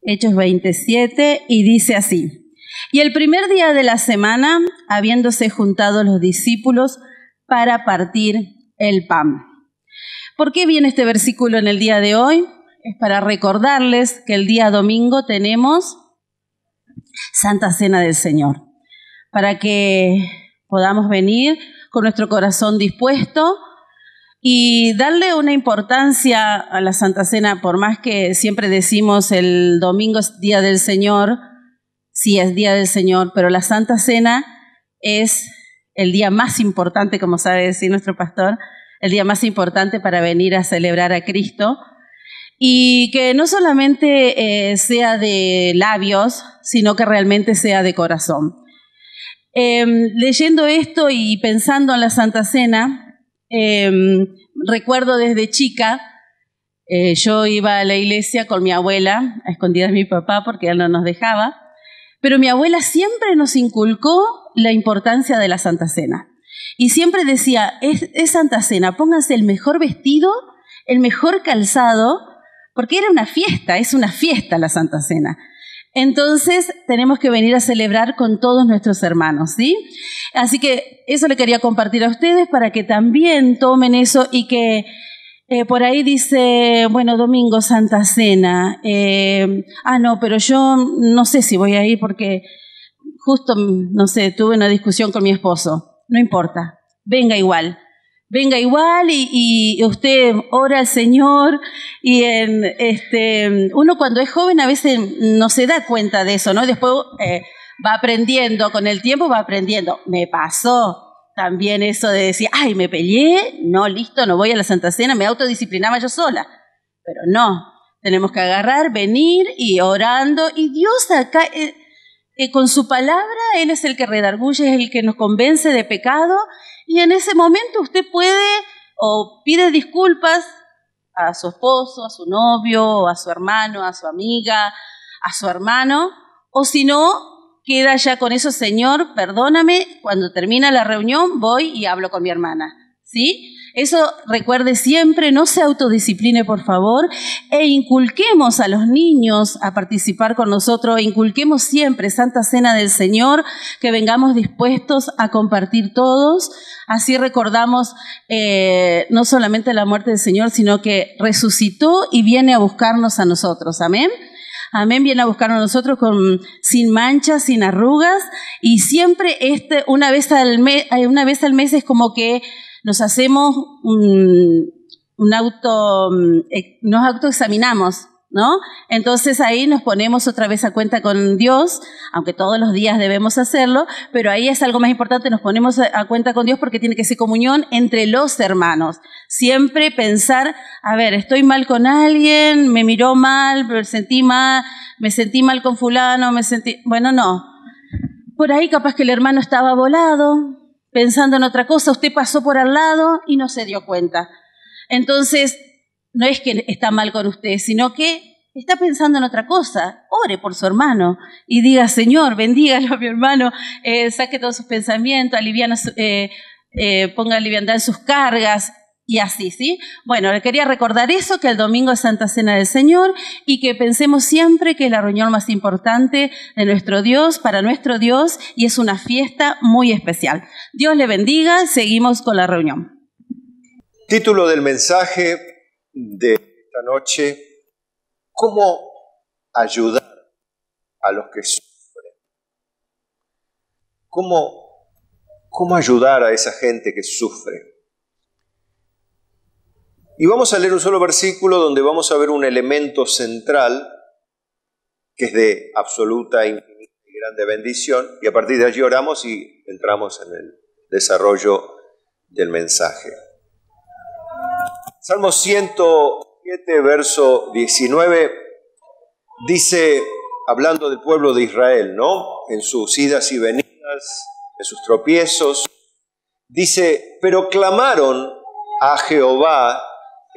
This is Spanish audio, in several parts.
Hechos 27, y dice así: Y el primer día de la semana, habiéndose juntado los discípulos para partir el pan. ¿Por qué viene este versículo en el día de hoy? Es para recordarles que el día domingo tenemos Santa Cena del Señor, para que podamos venir con nuestro corazón dispuesto y darle una importancia a la Santa Cena, por más que siempre decimos el domingo es Día del Señor, sí es Día del Señor, pero la Santa Cena es el día más importante, como sabe decir nuestro pastor, el día más importante para venir a celebrar a Cristo, y que no solamente sea de labios, sino que realmente sea de corazón. Leyendo esto y pensando en la Santa Cena, recuerdo desde chica, yo iba a la iglesia con mi abuela, a escondidas de mi papá porque él no nos dejaba, pero mi abuela siempre nos inculcó la importancia de la Santa Cena. Y siempre decía, es Santa Cena, pónganse el mejor vestido, el mejor calzado, porque era una fiesta, es una fiesta la Santa Cena. Entonces tenemos que venir a celebrar con todos nuestros hermanos, ¿sí? Así que eso le quería compartir a ustedes para que también tomen eso y que por ahí dice, bueno, domingo Santa Cena, no, pero yo no sé si voy a ir porque justo, no sé, tuve una discusión con mi esposo. No importa, venga igual y usted ora al Señor y uno cuando es joven a veces no se da cuenta de eso, ¿no? Después va aprendiendo, con el tiempo va aprendiendo. Me pasó también eso de decir, ay, me peleé, no, listo, no voy a la Santa Cena, me autodisciplinaba yo sola. Pero no, tenemos que agarrar, venir y orando, y Dios acá... con su palabra, Él es el que redarguye, es el que nos convence de pecado, y en ese momento usted puede o pide disculpas a su esposo, a su novio, a su hermano, a su amiga, a su hermano, o si no, queda ya con eso, Señor, perdóname, cuando termina la reunión voy y hablo con mi hermana, ¿sí? Eso recuerde siempre, no se autodiscipline, por favor, e inculquemos a los niños a participar con nosotros, inculquemos siempre Santa Cena del Señor, que vengamos dispuestos a compartir todos, así recordamos no solamente la muerte del Señor, sino que resucitó y viene a buscarnos a nosotros, ¿amén? Amén, viene a buscarnos a nosotros sin manchas, sin arrugas, y siempre una vez al mes es como que nos hacemos nos autoexaminamos, ¿no? Entonces ahí nos ponemos otra vez a cuenta con Dios, aunque todos los días debemos hacerlo, pero ahí es algo más importante, nos ponemos a cuenta con Dios porque tiene que ser comunión entre los hermanos. Siempre pensar, a ver, estoy mal con alguien, me miró mal, me sentí mal con fulano, bueno, no. Por ahí capaz que el hermano estaba volado, pensando en otra cosa, usted pasó por al lado y no se dio cuenta. Entonces, no es que está mal con usted, sino que está pensando en otra cosa. Ore por su hermano y diga, Señor, bendígalo a mi hermano, saque todos sus pensamientos, ponga liviandad en sus cargas y así, ¿sí? Bueno, le quería recordar eso, que el domingo es Santa Cena del Señor y que pensemos siempre que es la reunión más importante de nuestro Dios, para nuestro Dios, y es una fiesta muy especial. Dios le bendiga, seguimos con la reunión. Título del mensaje de esta noche: ¿cómo ayudar a los que sufren? ¿Cómo ayudar a esa gente que sufre? Y vamos a leer un solo versículo donde vamos a ver un elemento central que es de absoluta, infinita y grande bendición, y a partir de allí oramos y entramos en el desarrollo del mensaje. Salmo 107, verso 19, dice, hablando del pueblo de Israel, ¿no? En sus idas y venidas, en sus tropiezos, dice, pero clamaron a Jehová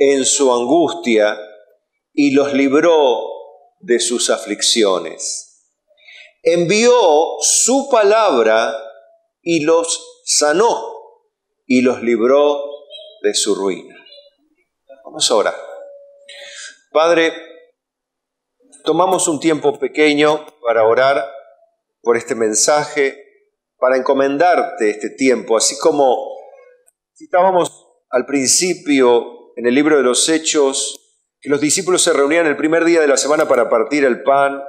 en su angustia y los libró de sus aflicciones. Envió su palabra y los sanó y los libró de su ruina. Vamos a orar. Padre, tomamos un tiempo pequeño para orar por este mensaje, para encomendarte este tiempo, así como citábamos al principio en el libro de los Hechos, que los discípulos se reunían el primer día de la semana para partir el pan.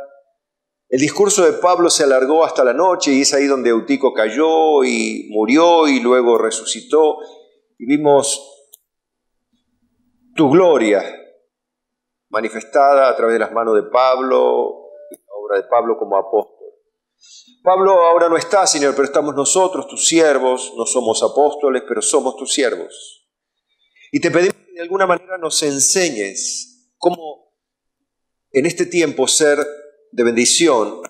El discurso de Pablo se alargó hasta la noche y es ahí donde Eutico cayó y murió y luego resucitó. Y vimos tu gloria manifestada a través de las manos de Pablo, la obra de Pablo como apóstol. Pablo ahora no está, Señor, pero estamos nosotros, tus siervos. No somos apóstoles, pero somos tus siervos. Y te pedimos que de alguna manera nos enseñes cómo en este tiempo ser de bendición,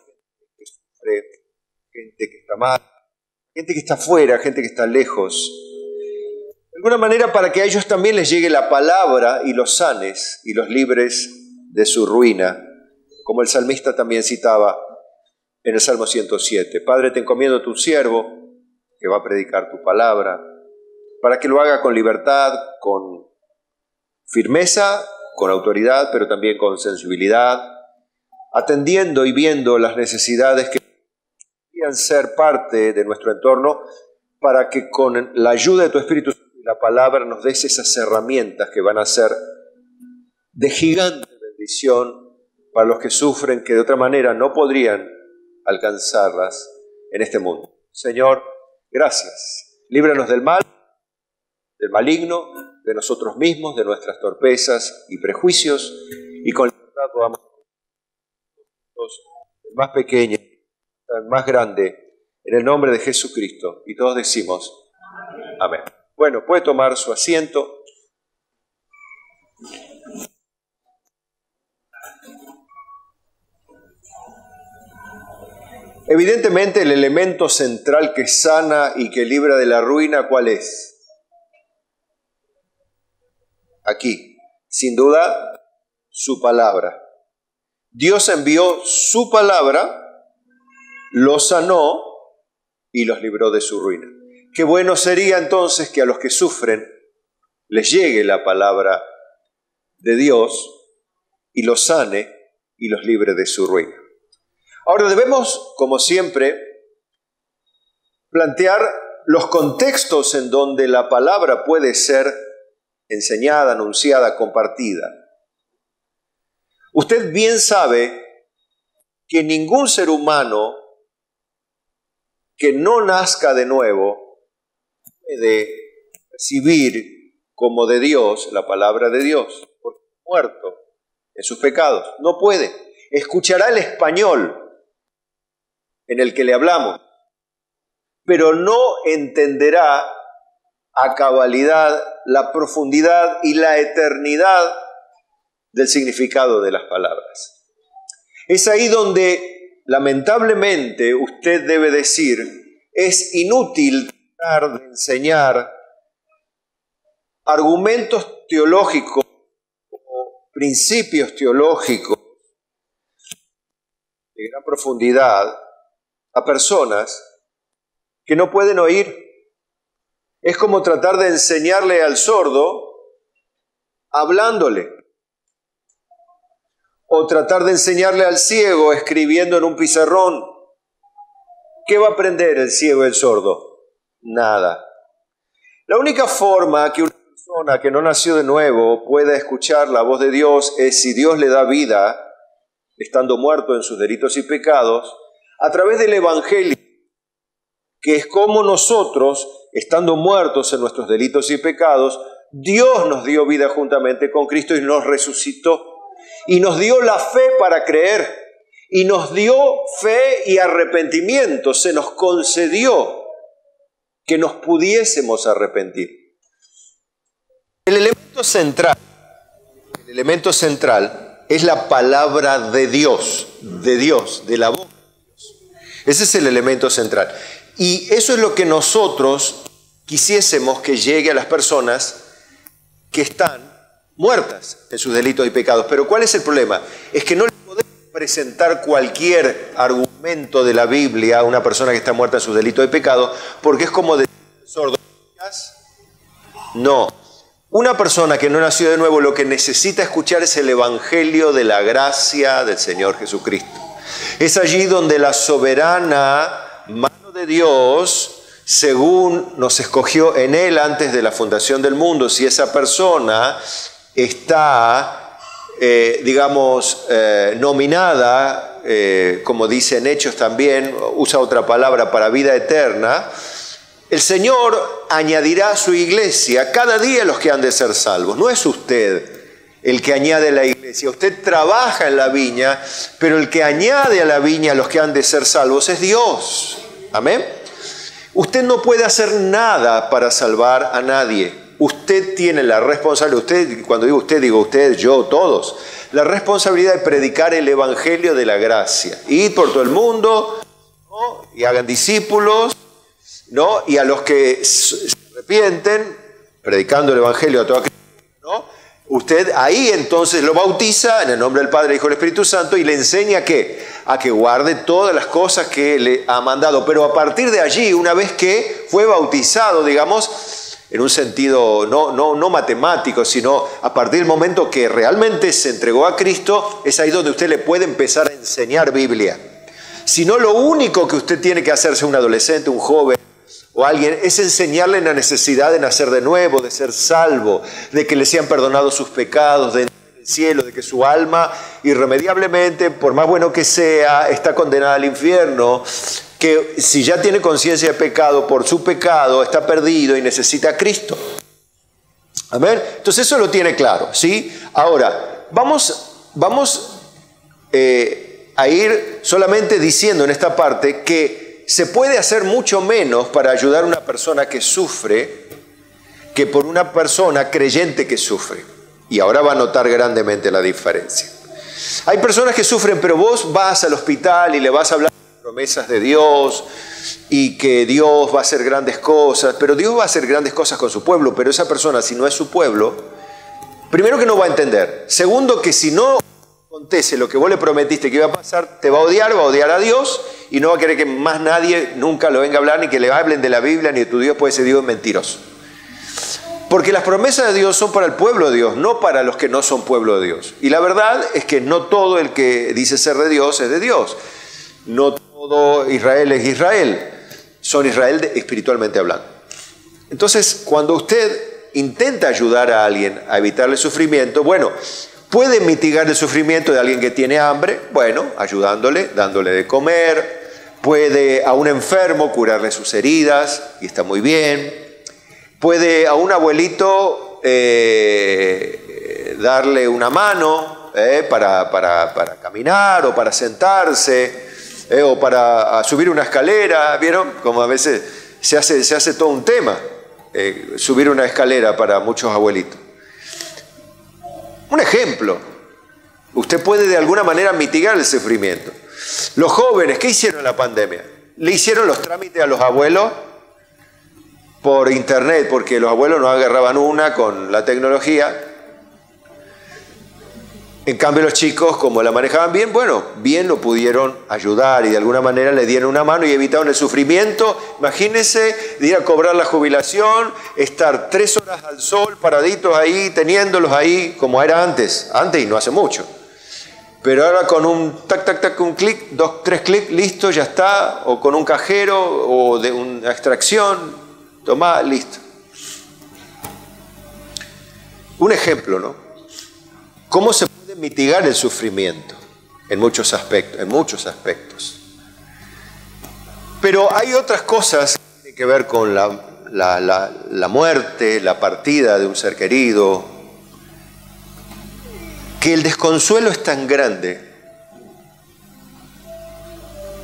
gente que está mal, gente que está afuera, gente que está lejos. De alguna manera para que a ellos también les llegue la palabra y los sanes y los libres de su ruina, como el salmista también citaba en el Salmo 107. Padre, te encomiendo a tu siervo que va a predicar tu palabra, para que lo haga con libertad, con firmeza, con autoridad, pero también con sensibilidad, atendiendo y viendo las necesidades que podrían ser parte de nuestro entorno, para que con la ayuda de tu Espíritu y la palabra nos des esas herramientas que van a ser de gigante bendición para los que sufren, que de otra manera no podrían alcanzarlas en este mundo. Señor, gracias. Líbranos del mal, del maligno, de nosotros mismos, de nuestras torpezas y prejuicios, y con libertad podamos el más pequeño, el más grande, en el nombre de Jesucristo. Y todos decimos amén. Bueno, puede tomar su asiento. Evidentemente el elemento central que sana y que libra de la ruina, ¿cuál es? Aquí, sin duda, su palabra. Dios envió su palabra, los sanó y los libró de su ruina. Qué bueno sería entonces que a los que sufren les llegue la palabra de Dios y los sane y los libre de su ruina. Ahora debemos, como siempre, plantear los contextos en donde la palabra puede ser enseñada, anunciada, compartida. Usted bien sabe que ningún ser humano que no nazca de nuevo puede recibir como de Dios la palabra de Dios, porque es muerto en sus pecados. No puede. Escuchará el español en el que le hablamos, pero no entenderá a cabalidad la profundidad y la eternidad del significado de las palabras. Es ahí donde, lamentablemente, usted debe decir, es inútil tratar de enseñar argumentos teológicos o principios teológicos de gran profundidad a personas que no pueden oír. Es como tratar de enseñarle al sordo hablándole, o tratar de enseñarle al ciego escribiendo en un pizarrón. ¿Qué va a aprender el ciego y el sordo? Nada. La única forma que una persona que no nació de nuevo pueda escuchar la voz de Dios es si Dios le da vida, estando muerto en sus delitos y pecados, a través del Evangelio, que es como nosotros, estando muertos en nuestros delitos y pecados, Dios nos dio vida juntamente con Cristo y nos resucitó. Y nos dio la fe para creer. Y nos dio fe y arrepentimiento. Se nos concedió que nos pudiésemos arrepentir. El elemento central es la palabra de Dios, de la boca de Dios. Ese es el elemento central. Y eso es lo que nosotros quisiésemos que llegue a las personas que están muertas en sus delitos y pecados. Pero ¿cuál es el problema? Es que no le podemos presentar cualquier argumento de la Biblia a una persona que está muerta en sus delitos y pecados, porque es como decir al sordo, no, Una persona que no nació de nuevo lo que necesita escuchar es el evangelio de la gracia del Señor Jesucristo. Es allí donde la soberana mano de Dios, según nos escogió en Él antes de la fundación del mundo, si esa persona está, nominada, como dice en Hechos también, usa otra palabra para vida eterna, el Señor añadirá a su iglesia cada día los que han de ser salvos. No es usted el que añade a la iglesia. Usted trabaja en la viña, pero el que añade a la viña a los que han de ser salvos es Dios. Amén. Usted no puede hacer nada para salvar a nadie. Usted tiene la responsabilidad, usted, cuando digo usted, digo usted, yo, todos, la responsabilidad de predicar el evangelio de la gracia. Ir por todo el mundo, ¿no? Y hagan discípulos, ¿no? Y a los que se arrepienten, predicando el evangelio a toda criatura, ¿no? Usted ahí entonces lo bautiza en el nombre del Padre, Hijo y del Espíritu Santo y le enseña ¿qué? A que guarde todas las cosas que le ha mandado. Pero a partir de allí, una vez que fue bautizado, digamos, en un sentido no matemático, sino a partir del momento que realmente se entregó a Cristo, es ahí donde usted le puede empezar a enseñar Biblia. Si no, lo único que usted tiene que hacerse un adolescente, un joven, o alguien, es enseñarle la necesidad de nacer de nuevo, de ser salvo, de que le sean perdonados sus pecados, de entrar en el cielo, de que su alma irremediablemente, por más bueno que sea, está condenada al infierno, que si ya tiene conciencia de pecado, por su pecado está perdido y necesita a Cristo. Amén. Entonces eso lo tiene claro, ¿sí? Ahora, vamos a ir solamente diciendo en esta parte que se puede hacer mucho menos para ayudar a una persona que sufre que por una persona creyente que sufre. Y ahora va a notar grandemente la diferencia. Hay personas que sufren, pero vos vas al hospital y le vas a hablar de promesas de Dios y que Dios va a hacer grandes cosas, pero Dios va a hacer grandes cosas con su pueblo, pero esa persona, si no es su pueblo, primero que no va a entender. Segundo, que si no acontece lo que vos le prometiste que iba a pasar, te va a odiar a Dios y no va a querer que más nadie nunca lo venga a hablar, ni que le hablen de la Biblia, ni de tu Dios, pues ese Dios es mentiroso. Porque las promesas de Dios son para el pueblo de Dios, no para los que no son pueblo de Dios. Y la verdad es que no todo el que dice ser de Dios es de Dios. No todo Israel es Israel. Son Israel espiritualmente hablando. Entonces, cuando usted intenta ayudar a alguien a evitarle sufrimiento, bueno, puede mitigar el sufrimiento de alguien que tiene hambre, bueno, ayudándole, dándole de comer. Puede a un enfermo curarle sus heridas, y está muy bien. Puede a un abuelito darle una mano para caminar o para sentarse o para subir una escalera. ¿Vieron? Como a veces se hace todo un tema, subir una escalera para muchos abuelitos. Un ejemplo, usted puede de alguna manera mitigar el sufrimiento. Los jóvenes, ¿qué hicieron en la pandemia? Le hicieron los trámites a los abuelos por internet, porque los abuelos no agarraban una con la tecnología. En cambio los chicos, como la manejaban bien, bueno, bien lo pudieron ayudar y de alguna manera le dieron una mano y evitaron el sufrimiento. Imagínense de ir a cobrar la jubilación, estar 3 horas al sol, paraditos ahí, teniéndolos ahí, como era antes y no hace mucho. Pero ahora con un tac, un clic, 2, 3 clics, listo, ya está, o con un cajero o de una extracción, tomá, listo. Un ejemplo, ¿no? ¿Cómo se puede mitigar el sufrimiento? En muchos aspectos. Pero hay otras cosas que tienen que ver con la muerte, la partida de un ser querido, que el desconsuelo es tan grande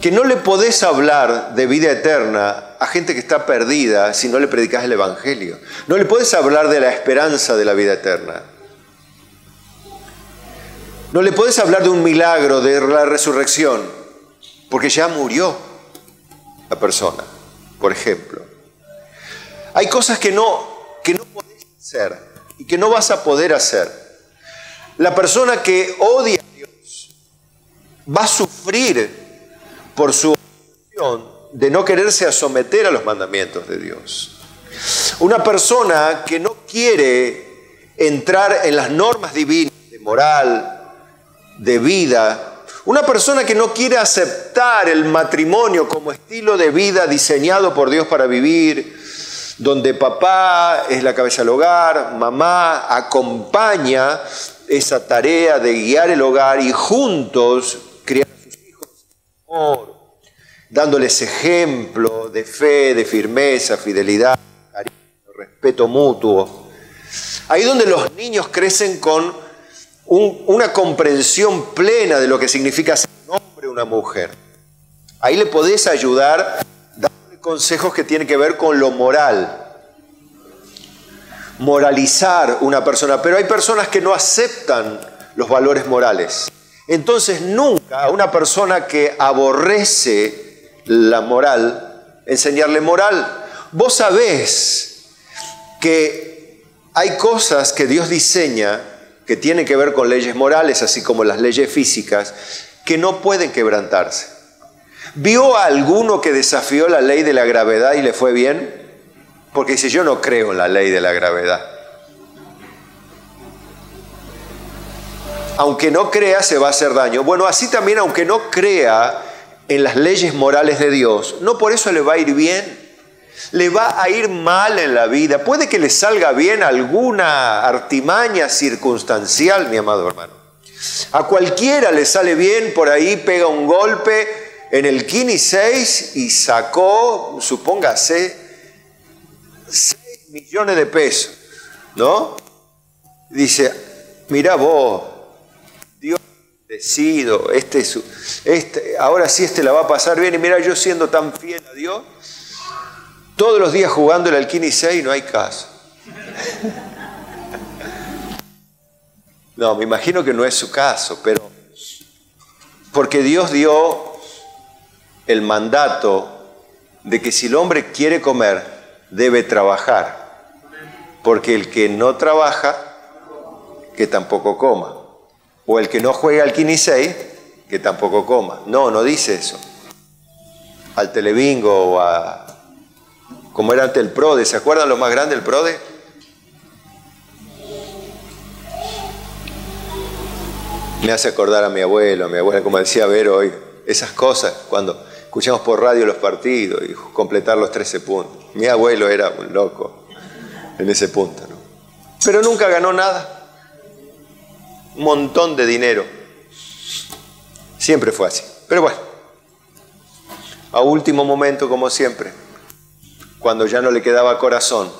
que no le podés hablar de vida eterna a gente que está perdida si no le predicás el Evangelio. No le podés hablar de la esperanza de la vida eterna. No le podés hablar de un milagro, de la resurrección, porque ya murió la persona, por ejemplo. Hay cosas que no podés hacer y que no vas a poder hacer. La persona que odia a Dios va a sufrir por su opción de no quererse someter a los mandamientos de Dios. Una persona que no quiere entrar en las normas divinas de moral, de vida. Una persona que no quiere aceptar el matrimonio como estilo de vida diseñado por Dios para vivir, donde papá es la cabeza del hogar, mamá acompaña esa tarea de guiar el hogar y juntos criar a sus hijos con amor, dándoles ejemplo de fe, de firmeza, fidelidad, cariño, respeto mutuo. Ahí donde los niños crecen con una comprensión plena de lo que significa ser un hombre o una mujer. Ahí le podés ayudar dándole consejos que tienen que ver con lo moral. Moralizar una persona, pero hay personas que no aceptan los valores morales. Entonces nunca a una persona que aborrece la moral, enseñarle moral. Vos sabés que hay cosas que Dios diseña que tienen que ver con leyes morales, así como las leyes físicas, que no pueden quebrantarse. ¿Vio a alguno que desafió la ley de la gravedad y le fue bien? Porque dice, yo no creo en la ley de la gravedad. Aunque no crea, se va a hacer daño. Bueno, así también, aunque no crea en las leyes morales de Dios, no por eso le va a ir bien. Le va a ir mal en la vida. Puede que le salga bien alguna artimaña circunstancial, mi amado hermano. A cualquiera le sale bien, por ahí pega un golpe en el Kini 6 y sacó, supóngase, 6 millones de pesos, ¿no? Dice, mira vos, Dios decido, ahora sí la va a pasar bien, y mira, yo siendo tan fiel a Dios, todos los días jugándole al Kini 6 no hay caso. No, me imagino que no es su caso, pero porque Dios dio el mandato de que si el hombre quiere comer, debe trabajar, porque el que no trabaja, que tampoco coma, o el que no juega al Kini 6, que tampoco coma. No, no dice eso. Al Telebingo o a, como era antes el PRODE, ¿se acuerdan lo más grande, el PRODE? Me hace acordar a mi abuela, como decía Vero hoy, esas cosas, cuando escuchamos por radio los partidos y completar los 13 puntos. Mi abuelo era un loco en ese punto, ¿no? Pero nunca ganó nada. Un montón de dinero. Siempre fue así. Pero bueno, a último momento, como siempre, cuando ya no le quedaba corazón,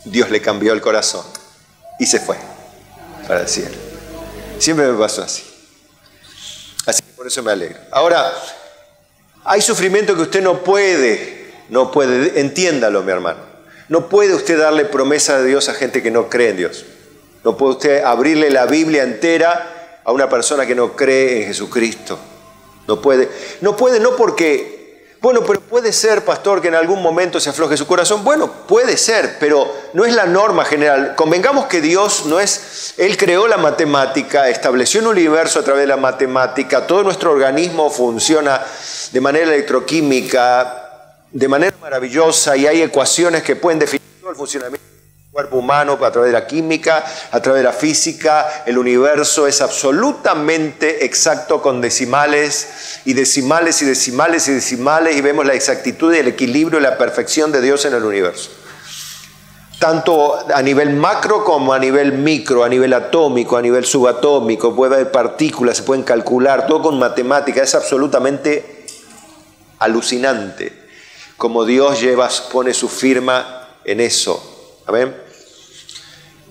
Dios le cambió el corazón y se fue para el cielo. Siempre me pasó así. Así que por eso me alegro. Ahora, hay sufrimiento que usted no puede, entiéndalo, mi hermano. No puede usted darle promesa de Dios a gente que no cree en Dios. No puede usted abrirle la Biblia entera a una persona que no cree en Jesucristo. No puede, no porque, bueno, pero puede ser, pastor, que en algún momento se afloje su corazón. Bueno, puede ser, pero no es la norma general. Convengamos que Dios no es, Él creó la matemática, estableció un universo a través de la matemática, todo nuestro organismo funciona de manera electroquímica, de manera maravillosa, y hay ecuaciones que pueden definir todo el funcionamiento del cuerpo humano a través de la química, a través de la física. El universo es absolutamente exacto, con decimales y decimales y decimales y decimales, y vemos la exactitud y el equilibrio y la perfección de Dios en el universo. Tanto a nivel macro como a nivel micro, a nivel atómico, a nivel subatómico, puede haber partículas, se pueden calcular, todo con matemática. Es absolutamente alucinante como Dios pone su firma en eso. Amén.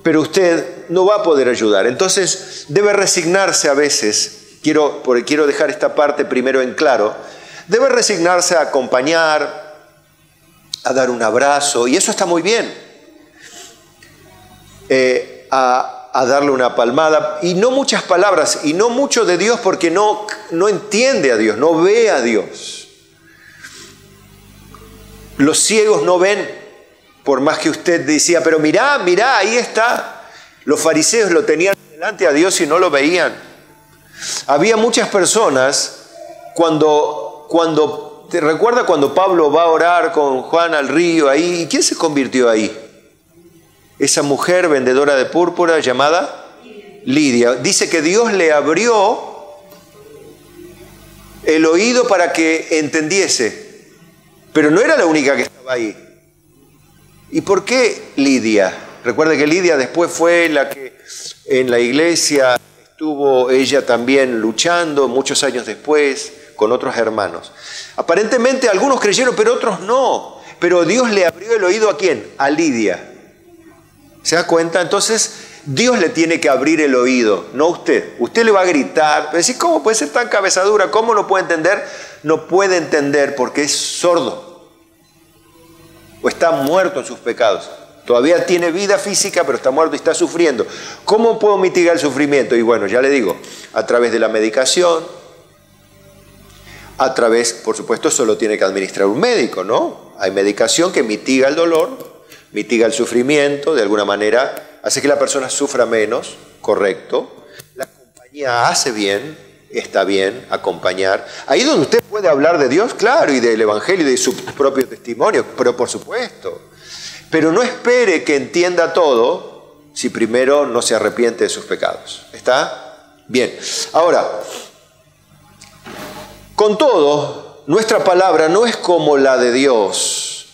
Pero usted no va a poder ayudar. Entonces debe resignarse a veces. Porque quiero dejar esta parte primero en claro. Debe resignarse a acompañar, a dar un abrazo, y eso está muy bien. A darle una palmada, y no muchas palabras, y no mucho de Dios, porque no entiende a Dios, no ve a Dios. Los ciegos no ven, por más que usted decía, pero mirá, ahí está. Los fariseos lo tenían delante a Dios y no lo veían. Había muchas personas, ¿te recuerda cuando Pablo va a orar con Juan al río ahí? ¿Y quién se convirtió ahí? esa mujer vendedora de púrpura llamada Lidia. Dice que Dios le abrió el oído para que entendiese, pero no era la única que estaba ahí. ¿Y por qué Lidia? Recuerda que Lidia después fue la que en la iglesia estuvo ella también luchando muchos años después con otros hermanos. Aparentemente algunos creyeron, pero otros no. Pero Dios le abrió el oído ¿a quién? A Lidia. ¿Se da cuenta? Entonces Dios le tiene que abrir el oído, no usted. Usted le va a gritar, va a decir, ¿cómo puede ser tan cabezadura? ¿Cómo no puede entender? No puede entender porque es sordo. O está muerto en sus pecados. Todavía tiene vida física, pero está muerto y está sufriendo. ¿Cómo puedo mitigar el sufrimiento? Y bueno, ya le digo, a través de la medicación, a través, por supuesto, solo tiene que administrar un médico, ¿no? Hay medicación que mitiga el dolor, mitiga el sufrimiento, de alguna manera, hace que la persona sufra menos, correcto. La compañía hace bien, está bien, acompañar. Ahí donde usted puede hablar de Dios, claro, y del Evangelio y de su propio testimonio, pero por supuesto. Pero no espere que entienda todo si primero no se arrepiente de sus pecados. ¿Está? Bien. Ahora, con todo, nuestra palabra no es como la de Dios.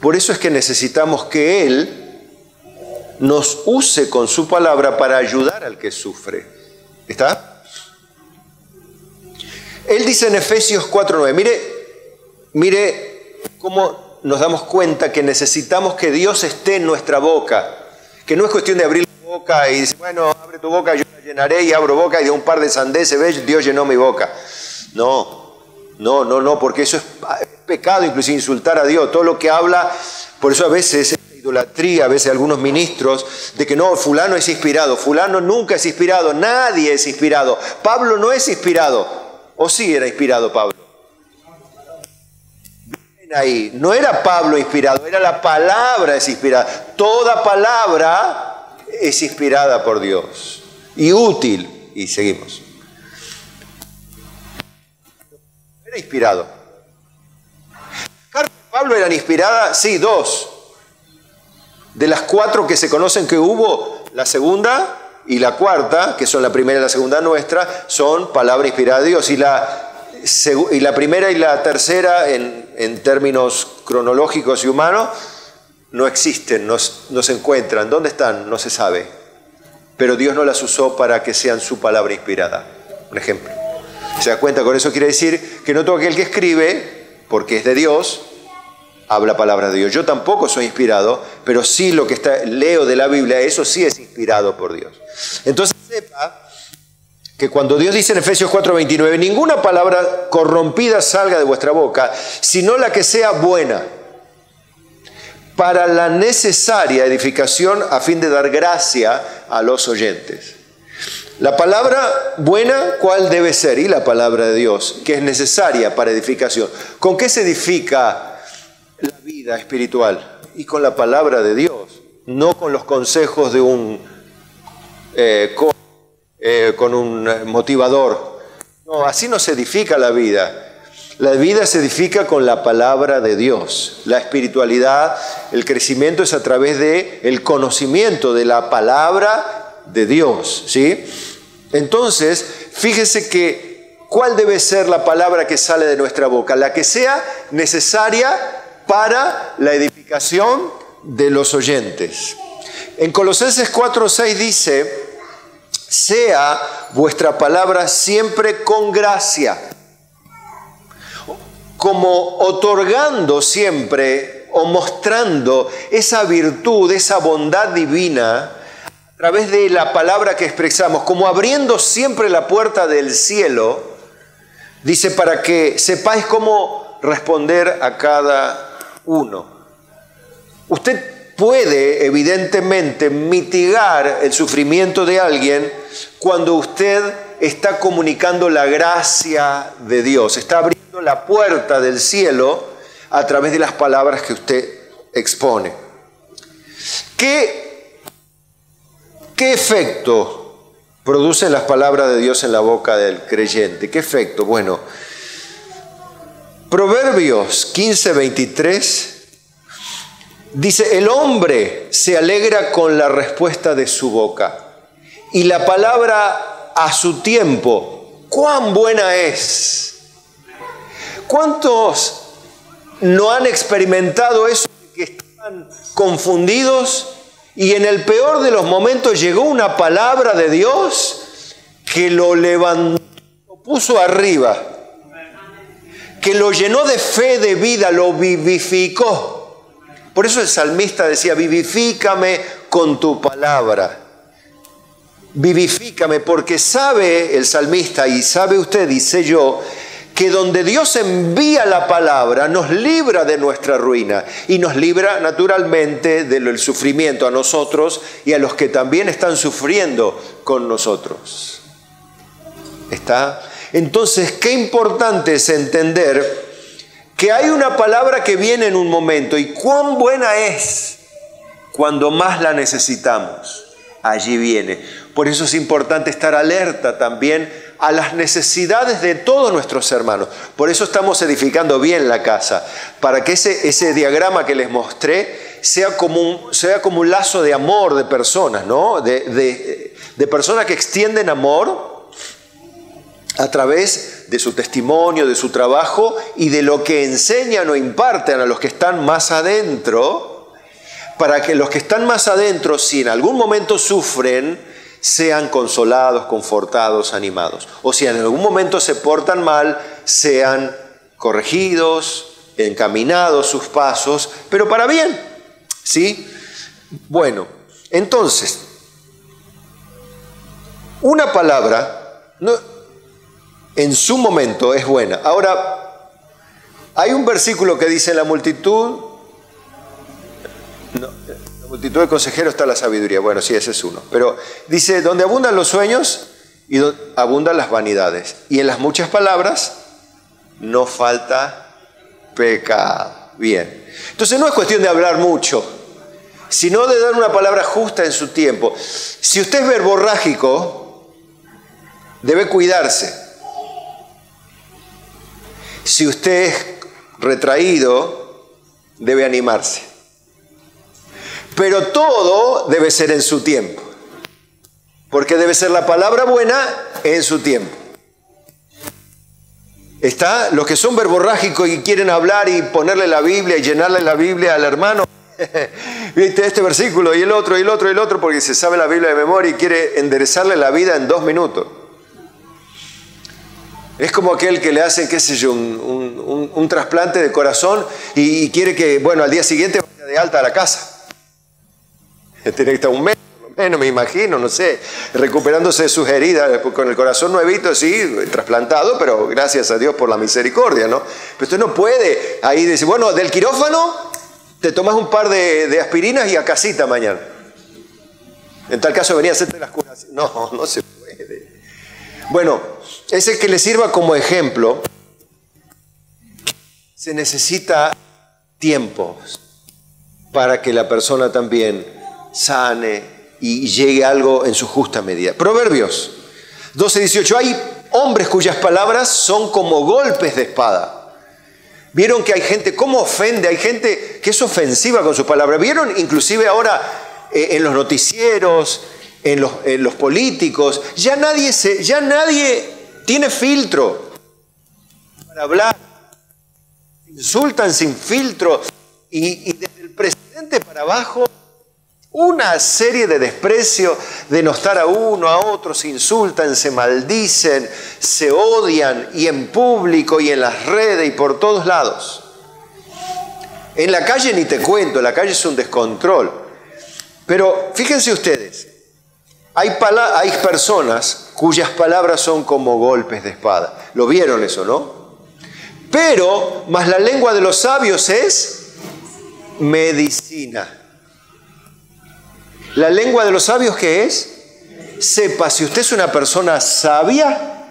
Por eso es que necesitamos que Él nos use con su palabra para ayudar al que sufre. ¿Está? Él dice en Efesios 4:9, mire cómo nos damos cuenta que necesitamos que Dios esté en nuestra boca, que no es cuestión de abrir la boca y decir, bueno, abre tu boca, yo la llenaré, y abro boca y de un par de sandeces, ¿ves? Dios llenó mi boca. No, porque eso es pecado, inclusive insultar a Dios, todo lo que habla, por eso a veces idolatría, a veces algunos ministros, de que no, fulano es inspirado, fulano nunca es inspirado, nadie es inspirado, Pablo no es inspirado, o sí era inspirado Pablo. Ahí. No era Pablo inspirado, era la palabra es inspirada. Toda palabra es inspirada por Dios y útil. Y seguimos. Era inspirado. ¿Cartas de Pablo eran inspiradas? Sí, 2. De las 4 que se conocen que hubo, la segunda y la cuarta, que son la primera y la segunda nuestra, son palabra inspirada de Dios. Y la primera y la tercera, en términos cronológicos y humanos, no existen, no se encuentran. ¿Dónde están? No se sabe. Pero Dios no las usó para que sean su palabra inspirada. Un ejemplo. ¿Se da cuenta? Con eso quiere decir que no todo aquel que escribe, porque es de Dios, habla palabras de Dios. Yo tampoco soy inspirado, pero sí lo que leo de la Biblia, eso sí es inspirado por Dios. Entonces sepa que cuando Dios dice en Efesios 4:29, ninguna palabra corrompida salga de vuestra boca, sino la que sea buena, para la necesaria edificación a fin de dar gracia a los oyentes. La palabra buena, ¿cuál debe ser? Y la palabra de Dios, que es necesaria para edificación. ¿Con qué se edifica la vida espiritual? Y con la palabra de Dios, no con los consejos de un con un motivador. No, así no se edifica la vida. La vida se edifica con la palabra de Dios. La espiritualidad, el crecimiento es a través del conocimiento de la palabra de Dios, ¿sí? Entonces, fíjese que ¿cuál debe ser la palabra que sale de nuestra boca? La que sea necesaria para la edificación de los oyentes. En Colosenses 4:6 dice: sea vuestra palabra siempre con gracia, como otorgando siempre o mostrando esa virtud, esa bondad divina a través de la palabra que expresamos, como abriendo siempre la puerta del cielo, dice, para que sepáis cómo responder a cada uno. Usted puede evidentemente mitigar el sufrimiento de alguien cuando usted está comunicando la gracia de Dios, está abriendo la puerta del cielo a través de las palabras que usted expone. ¿Qué efecto producen las palabras de Dios en la boca del creyente? ¿Qué efecto? Bueno, Proverbios 15:23 Dice, el hombre se alegra con la respuesta de su boca y la palabra a su tiempo, cuán buena es. ¿Cuántos no han experimentado eso, que están confundidos y en el peor de los momentos llegó una palabra de Dios que lo levantó, lo puso arriba, que lo llenó de fe, de vida, lo vivificó? Por eso el salmista decía, vivifícame con tu palabra. Vivifícame, porque sabe el salmista y sabe usted y sé yo, que donde Dios envía la palabra nos libra de nuestra ruina y nos libra naturalmente del sufrimiento a nosotros y a los que también están sufriendo con nosotros. ¿Está? Entonces, qué importante es entender que hay una palabra que viene en un momento y cuán buena es cuando más la necesitamos. Allí viene. Por eso es importante estar alerta también a las necesidades de todos nuestros hermanos. Por eso estamos edificando bien la casa, para que ese diagrama que les mostré sea como un lazo de amor de personas, ¿no? De personas que extienden amor a través de su testimonio, de su trabajo y de lo que enseñan o imparten a los que están más adentro, para que los que están más adentro, si en algún momento sufren, sean consolados, confortados, animados. O si en algún momento se portan mal, sean corregidos, encaminados sus pasos, pero para bien, ¿sí? Bueno, entonces, una palabra en su momento es buena. Ahora, hay un versículo que dice, la multitud de consejeros está la sabiduría. Bueno, sí, ese es uno. Pero dice, donde abundan los sueños y abundan las vanidades. Y en las muchas palabras no falta pecado. Bien. Entonces no es cuestión de hablar mucho, sino de dar una palabra justa en su tiempo. Si usted es verborrágico, debe cuidarse. Si usted es retraído, debe animarse. Pero todo debe ser en su tiempo, porque debe ser la palabra buena en su tiempo. ¿Está? Los que son verborrágicos y quieren hablar y ponerle la Biblia y llenarle la Biblia al hermano, ¿viste? Este versículo y el otro, y el otro, y el otro, porque se sabe la Biblia de memoria y quiere enderezarle la vida en 2 minutos. Es como aquel que le hacen, qué sé yo, un trasplante de corazón y quiere que, bueno, al día siguiente vaya de alta a la casa. Tiene que estar un mes, por lo menos, me imagino, no sé, recuperándose de sus heridas, con el corazón nuevito, sí, trasplantado, pero gracias a Dios por la misericordia, ¿no? Pero usted no puede ahí decir, bueno, del quirófano te tomas un par de aspirinas y a casita mañana. En tal caso venía a hacerte las curas. No, no se puede. Bueno, ese que le sirva como ejemplo, se necesita tiempo para que la persona también sane y llegue a algo en su justa medida. Proverbios 12:18. Hay hombres cuyas palabras son como golpes de espada. ¿Vieron que hay gente, cómo ofende? Hay gente que es ofensiva con sus palabras. ¿Vieron inclusive ahora en los noticieros, en los políticos? Ya nadie tiene filtro para hablar. Insultan sin filtro y desde el presidente para abajo una serie de desprecio, denostar a uno, a otro, se insultan, se maldicen, se odian, y en público y en las redes y por todos lados. En la calle ni te cuento, la calle es un descontrol. Pero fíjense ustedes, hay personas cuyas palabras son como golpes de espada. ¿Lo vieron eso, no? Pero, más la lengua de los sabios es medicina. La lengua de los sabios, ¿qué es? Sepa, si usted es una persona sabia,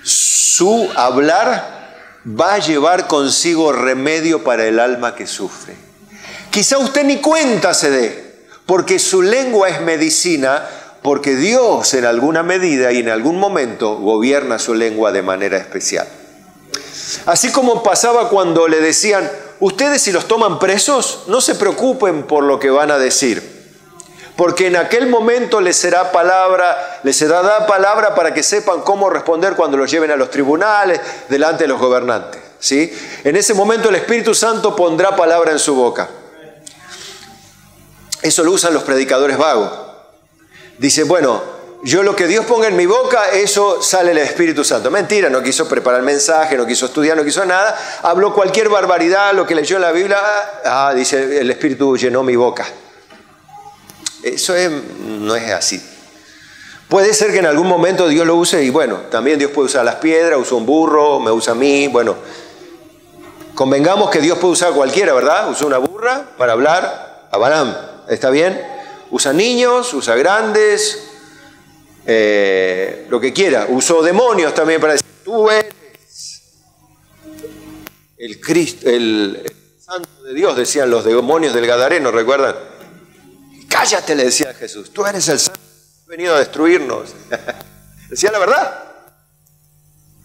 su hablar va a llevar consigo remedio para el alma que sufre. Quizá usted ni cuenta se dé, porque su lengua es medicina, porque Dios en alguna medida y en algún momento gobierna su lengua de manera especial. Así como pasaba cuando le decían, ustedes si los toman presos, no se preocupen por lo que van a decir. Porque en aquel momento les será dada palabra para que sepan cómo responder cuando los lleven a los tribunales, delante de los gobernantes. ¿Sí? En ese momento el Espíritu Santo pondrá palabra en su boca. Eso lo usan los predicadores vagos. Dicen, bueno, yo lo que Dios ponga en mi boca, eso sale el Espíritu Santo. Mentira, no quiso preparar el mensaje, no quiso estudiar, no quiso nada. Habló cualquier barbaridad, lo que leyó en la Biblia. Dice, el Espíritu llenó mi boca. Eso no es así. Puede ser que en algún momento Dios lo use y bueno, también Dios puede usar las piedras, usa un burro, me usa a mí. Bueno, convengamos que Dios puede usar a cualquiera, ¿verdad? Usó una burra para hablar a Balaam. ¿Está bien? Usa niños, usa grandes, lo que quiera. Usó demonios también para decir, tú eres el Cristo, el Santo de Dios, decían los demonios del Gadareno, ¿recuerdan? Cállate, le decía Jesús, tú eres el Santo, has venido a destruirnos. Decía la verdad.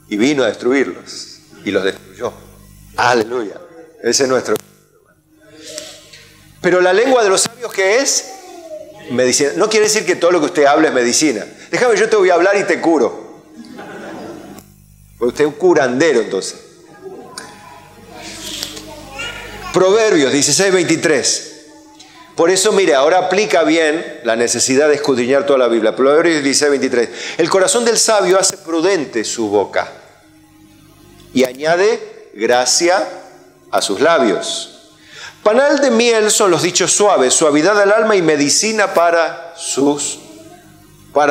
Y vino a destruirlos y los destruyó. Aleluya. Ese es nuestro. Pero la lengua de los sabios, ¿qué es? Medicina. No quiere decir que todo lo que usted habla es medicina. Déjame, yo te voy a hablar y te curo. Porque usted es un curandero, entonces. Proverbios 16:23. Por eso, mire, ahora aplica bien la necesidad de escudriñar toda la Biblia. Proverbios 16:23. El corazón del sabio hace prudente su boca y añade gracia a sus labios. Panal de miel son los dichos suaves, suavidad al alma y medicina para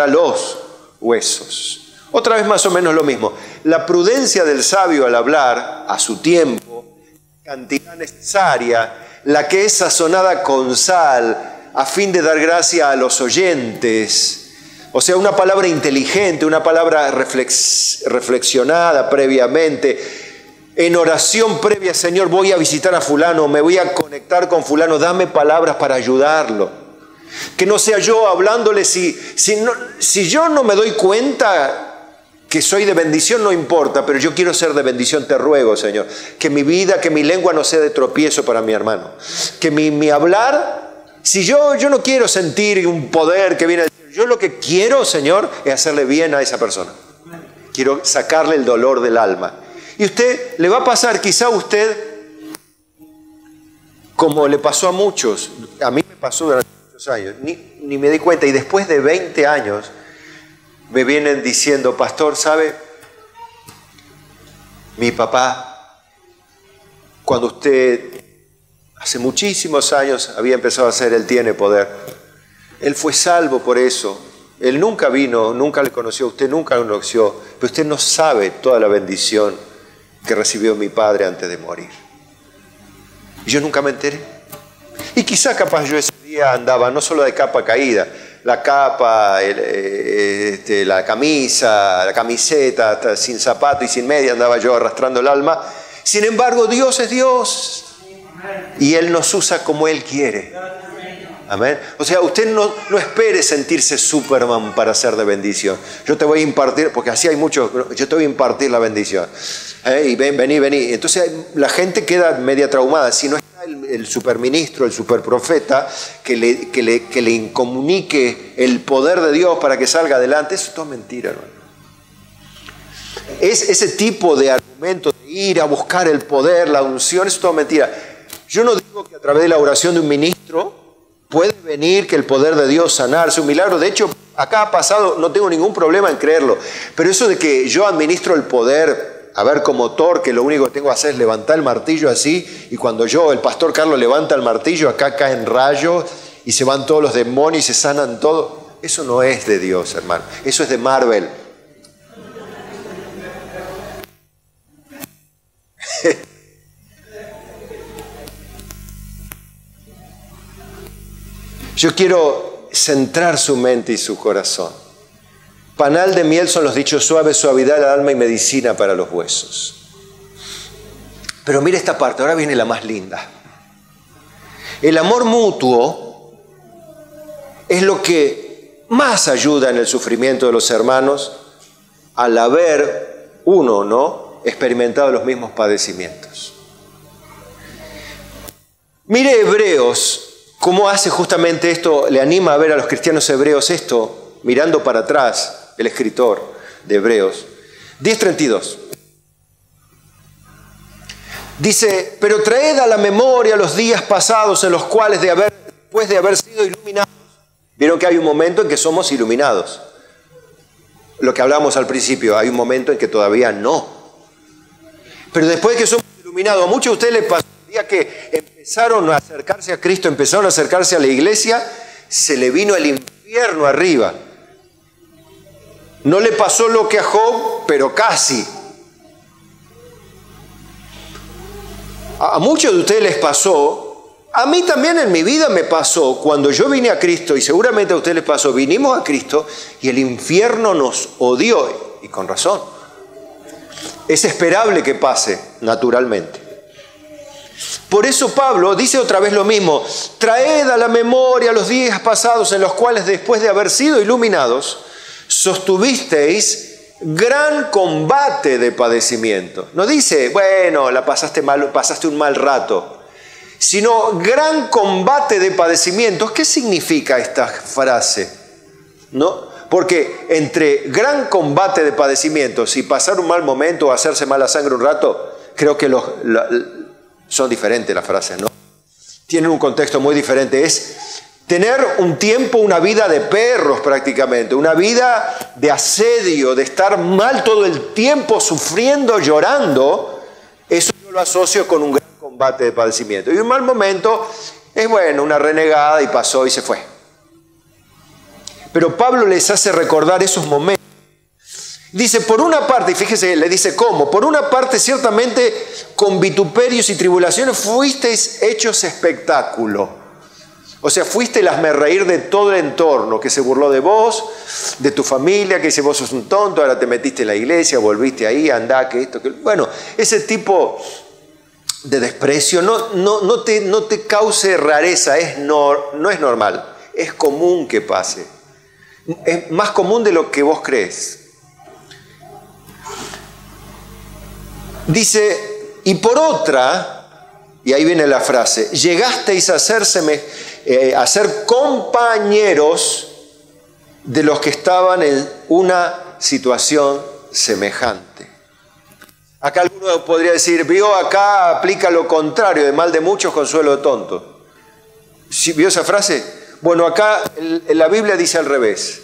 los huesos. Otra vez más o menos lo mismo. La prudencia del sabio al hablar a su tiempo, cantidad necesaria, la que es sazonada con sal, a fin de dar gracia a los oyentes. O sea, una palabra inteligente, una palabra reflexionada previamente. En oración previa, Señor, voy a visitar a fulano, me voy a conectar con fulano, dame palabras para ayudarlo. Que no sea yo hablándole, si yo no me doy cuenta que soy de bendición, no importa, pero yo quiero ser de bendición, te ruego, Señor. Que mi vida, que mi lengua no sea de tropiezo para mi hermano. Que mi hablar, si yo no quiero sentir un poder que viene, yo lo que quiero, Señor, es hacerle bien a esa persona. Quiero sacarle el dolor del alma. Y usted, le va a pasar, quizá a usted, como le pasó a muchos, a mí me pasó durante muchos años, ni me di cuenta, y después de 20 años me vienen diciendo, pastor, ¿sabe? Mi papá, cuando usted hace muchísimos años había empezado a hacer, él tiene poder, él fue salvo por eso, él nunca vino, nunca le conoció, usted nunca lo conoció, pero usted no sabe toda la bendición que recibió mi padre antes de morir. Y yo nunca me enteré. Y quizá capaz yo ese día andaba no solo de capa caída, la capa, la camisa, la camiseta, hasta sin zapato y sin media andaba yo arrastrando el alma. Sin embargo, Dios es Dios y Él nos usa como Él quiere. Amén. O sea, usted no espere sentirse Superman para ser de bendición. Yo te voy a impartir, porque así hay muchos, yo te voy a impartir la bendición. Y vení. Entonces la gente queda media traumada. Si no está el superministro, el superprofeta, que le comunique el poder de Dios para que salga adelante, eso es todo mentira, hermano. Es ese tipo de argumento de ir a buscar el poder, la unción, eso es todo mentira. Yo no digo que a través de la oración de un ministro puede venir que el poder de Dios sanarse, un milagro. De hecho, acá ha pasado, no tengo ningún problema en creerlo. Pero eso de que yo administro el poder, a ver, como Thor, que lo único que tengo que hacer es levantar el martillo así, y cuando el pastor Carlos levanta el martillo, acá caen rayos, y se van todos los demonios y se sanan todos. Eso no es de Dios, hermano. Eso es de Marvel. Yo quiero centrar su mente y su corazón. Panal de miel son los dichos suaves, suavidad al alma y medicina para los huesos. Pero mire esta parte, ahora viene la más linda. El amor mutuo es lo que más ayuda en el sufrimiento de los hermanos al haber uno, ¿no?, experimentado los mismos padecimientos. Mire Hebreos, cómo hace justamente esto, le anima a ver a los cristianos hebreos esto, mirando para atrás, el escritor de Hebreos. 10:32. Dice, pero traed a la memoria los días pasados en los cuales después de haber sido iluminados. Vieron que hay un momento en que somos iluminados. Lo que hablamos al principio, hay un momento en que todavía no. Pero después de que somos iluminados, a muchos de ustedes les pasó el día que empezaron a acercarse a Cristo, empezaron a acercarse a la iglesia, se le vino el infierno arriba. No le pasó lo que a Job, pero casi. A muchos de ustedes les pasó, a mí también en mi vida me pasó, cuando yo vine a Cristo, y seguramente a ustedes les pasó, vinimos a Cristo y el infierno nos odió, y con razón. Es esperable que pase, naturalmente. Por eso Pablo dice otra vez lo mismo, traed a la memoria los días pasados en los cuales después de haber sido iluminados, sostuvisteis gran combate de padecimiento. No dice, bueno, la pasaste mal, pasaste un mal rato, sino gran combate de padecimientos. ¿Qué significa esta frase? ¿No? Porque entre gran combate de padecimientos y pasar un mal momento o hacerse mala sangre un rato, creo que son diferentes las frases, ¿no? Tienen un contexto muy diferente. Es tener un tiempo, una vida de perros prácticamente, una vida de asedio, de estar mal todo el tiempo, sufriendo, llorando. Eso yo lo asocio con un gran combate de padecimiento. Y un mal momento es, bueno, una renegada y pasó y se fue. Pero Pablo les hace recordar esos momentos. Dice, por una parte, y fíjese, le dice cómo, por una parte ciertamente con vituperios y tribulaciones fuisteis hechos espectáculo. O sea, fuiste el hazmerreír de todo el entorno, que se burló de vos, de tu familia, que dice vos sos un tonto, ahora te metiste en la iglesia, volviste ahí, andá, que esto, que... Bueno, ese tipo de desprecio no te cause rareza, no es normal, es común que pase. Es más común de lo que vos crees. Dice, y por otra, y ahí viene la frase, llegasteis a ser compañeros de los que estaban en una situación semejante. Acá alguno podría decir, vio acá, aplica lo contrario, de mal de muchos, consuelo de tontos. ¿Sí, vio esa frase? Bueno, acá en la Biblia dice al revés.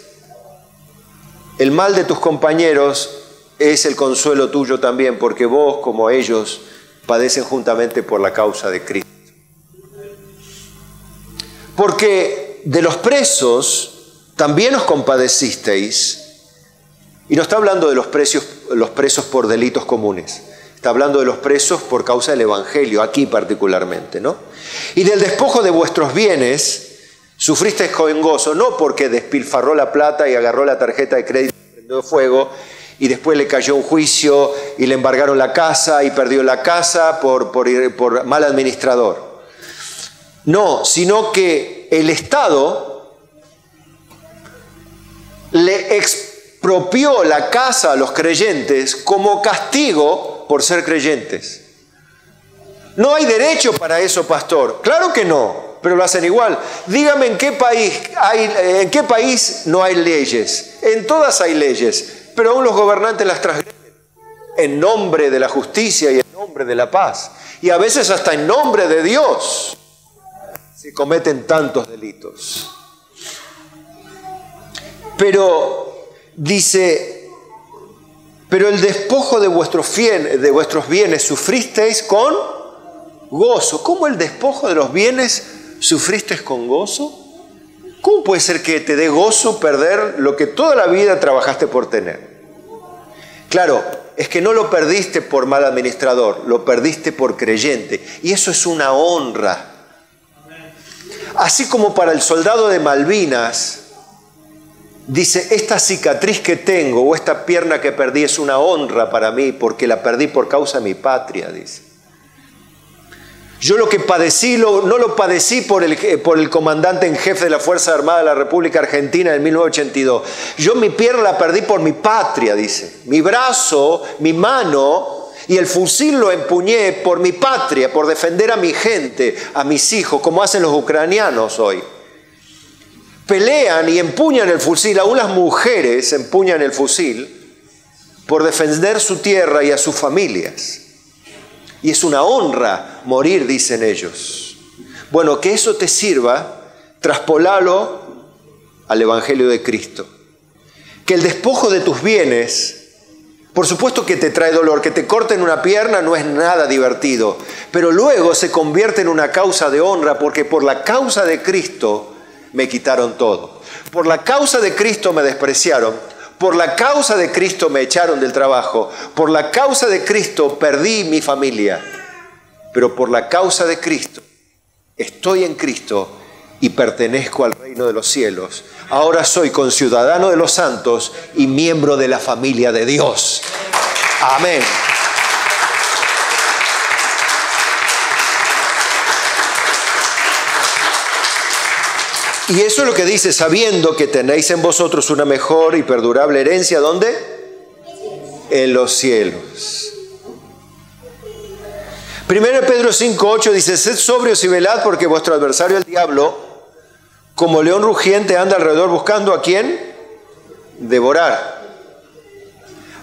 El mal de tus compañeros es el consuelo tuyo también, porque vos, como ellos, padecen juntamente por la causa de Cristo. Porque de los presos también os compadecisteis, y no está hablando de los presos por delitos comunes, está hablando de los presos por causa del Evangelio, aquí particularmente, ¿no? Y del despojo de vuestros bienes sufristeis con gozo, no porque despilfarró la plata y agarró la tarjeta de crédito y prendió fuego, y después le cayó un juicio y le embargaron la casa y perdió la casa por mal administrador. No, sino que el Estado le expropió la casa a los creyentes como castigo por ser creyentes. No hay derecho para eso, pastor. Claro que no, pero lo hacen igual. Dígame en qué país no hay leyes. En todas hay leyes, pero aún los gobernantes las transgreden en nombre de la justicia y en nombre de la paz. Y a veces hasta en nombre de Dios se cometen tantos delitos. Pero dice, pero el despojo de vuestros bienes sufristeis con gozo. ¿Cómo el despojo de los bienes sufristeis con gozo? ¿Cómo puede ser que te dé gozo perder lo que toda la vida trabajaste por tener? Claro, es que no lo perdiste por mal administrador, lo perdiste por creyente. Y eso es una honra. Así como para el soldado de Malvinas, dice, esta cicatriz que tengo o esta pierna que perdí es una honra para mí porque la perdí por causa de mi patria, dice. Yo lo que padecí, no lo padecí por el comandante en jefe de la Fuerza Armada de la República Argentina en 1982. Yo mi pierna la perdí por mi patria, dice. Mi brazo, mi mano, Y el fusil lo empuñé por mi patria, por defender a mi gente, a mis hijos, como hacen los ucranianos hoy. Pelean y empuñan el fusil, aún las mujeres empuñan el fusil por defender su tierra y a sus familias. Y es una honra morir, dicen ellos. Bueno, que eso te sirva, traspolalo al Evangelio de Cristo. Que el despojo de tus bienes, por supuesto que te trae dolor, que te corten una pierna no es nada divertido, pero luego se convierte en una causa de honra, porque por la causa de Cristo me quitaron todo. Por la causa de Cristo me despreciaron. Por la causa de Cristo me echaron del trabajo. Por la causa de Cristo perdí mi familia. Pero por la causa de Cristo estoy en Cristo y pertenezco al reino de los cielos. Ahora soy conciudadano de los santos y miembro de la familia de Dios. Amén. Y eso es lo que dice, sabiendo que tenéis en vosotros una mejor y perdurable herencia, ¿dónde? En los cielos. 1 Pedro 5:8 dice, sed sobrios y velad, porque vuestro adversario el diablo, como león rugiente, anda alrededor buscando a quién devorar.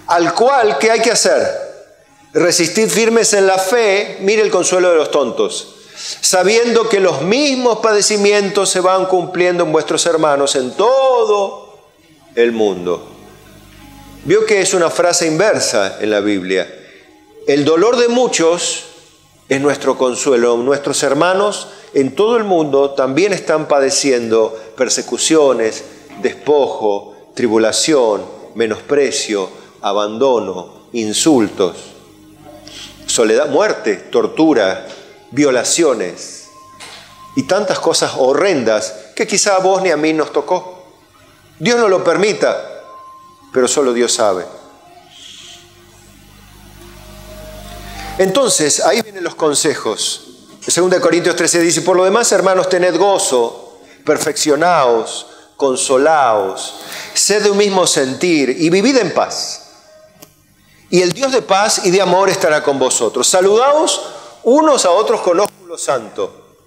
Al cual, ¿qué hay que hacer? Resistid firmes en la fe, mire el consuelo de los tontos, sabiendo que los mismos padecimientos se van cumpliendo en vuestros hermanos en todo el mundo. Vio que es una frase inversa en la Biblia. El dolor de muchos es nuestro consuelo. Nuestros hermanos en todo el mundo también están padeciendo persecuciones, despojo, tribulación, menosprecio, abandono, insultos, soledad, muerte, tortura, violaciones y tantas cosas horrendas que quizá a vos ni a mí nos tocó. Dios no lo permita, pero solo Dios sabe. Entonces, ahí vienen los consejos. 2 Corintios 13 dice, por lo demás, hermanos, tened gozo, perfeccionaos, consolaos, sed de un mismo sentir y vivid en paz. Y el Dios de paz y de amor estará con vosotros. Saludaos unos a otros con ósculo santo.